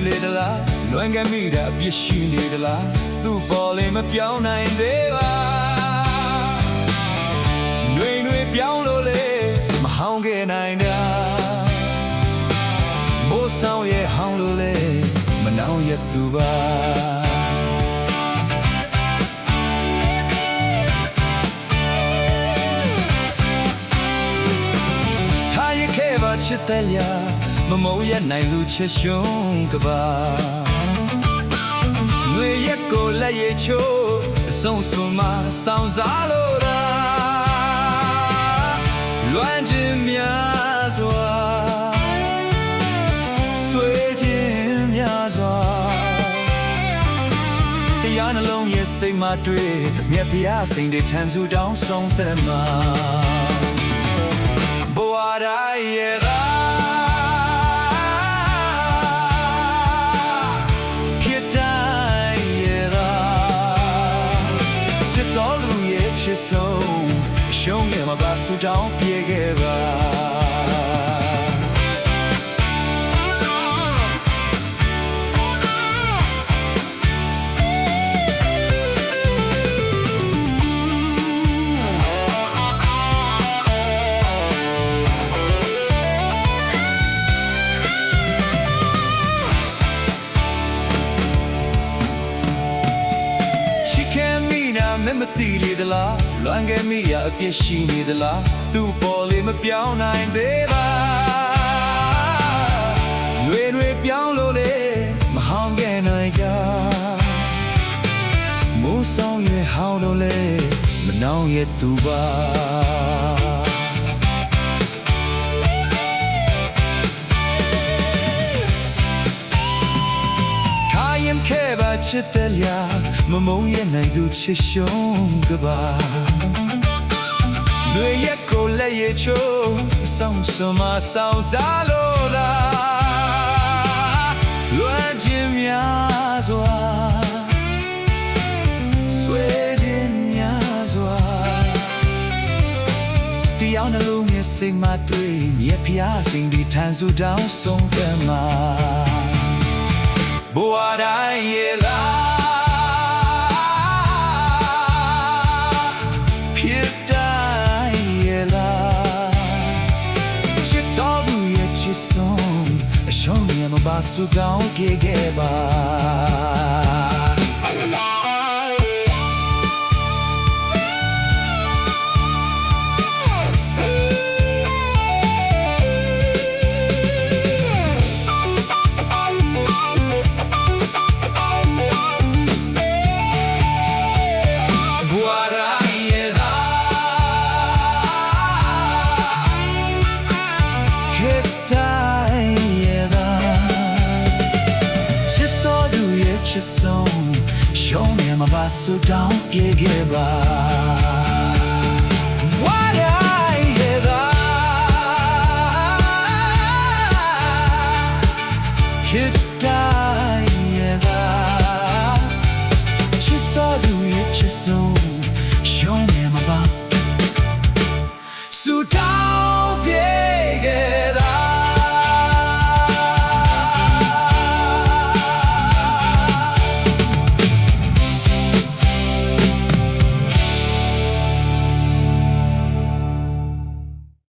လေသလားလွန်ကမိတာအပြစ်ရှိနေသလားသူ့ပေါ်လေးမပြောင်းနိုင်သေးပါနှွေနှွေပြောင်းလို့လေမဟောင်းခဲ့နိုင်တာမိုးဆောင်ရဲ့ဟောင်းလို့လေမနှောင်းရသူပါချစ်တယ်ရာမမုံရနိုင်လူချစ်ရှုံးကပါငွေရက်ကိုလက်ရချိုးအဆုံးစွန်မှာစောင်းစားလို့လားလွမ်းခြင်းများစွာဆွေးခြင်းများစွာတရားနှလုံးရဲ့စိတ်မှတွေ့မြတ်ဖျားစိန်တွေထန်စုတောင်းဆုံးသက်မှာဘဝတိုင်းရဲ့ရှုံးခဲ့မှာပါဆူတောင်းပြေခဲ့ပါမသိလေသလားလွန်ခဲ့မိရအပြစ်ရှိနေသလားသူ့ပေါ်လေးမပြောင်းနိုင်သေးပါနှွေနှွေပြောင်းလို့လေမဟောင်းခဲ့နိုင်ကြမိုးဆောင်ရဲ့ဟောင်းလို့လေမနှောင်းရဲ့သူပါခဲ့ပါချစ်တယ်ရာမမုံရဲ့နိုင်သူချစ်ရှုံးကပါလွေရက်ကိုလက်ရချိုးဆောင်းစွန်မဆောင်းစားလို့လားလွမ်းခြင်းများစွာဆွေးခြင်းများစွာတရားနှလုံးရဲ့စိတ်မှတွေ့မြတ်ဖျားစိန်ဒီထန်စုတောင်းဆုံးကမှာဘဝတိုင်းရဲ့လားဖြစ်တိုင်းရဲ့လားချစ်တော်သူရဲ့ချစ်ဆုံးအရှုံးရမပါစုတောင်းခဲ့ပါရှုံးနေမှာပါဆူတောင်းပြေခဲ့ပါဝါရိုင်းရဲ့သာဖြစ်တိုင်းရဲ့သာချစ်တော်သူရဲ့ချစ်ဆုံး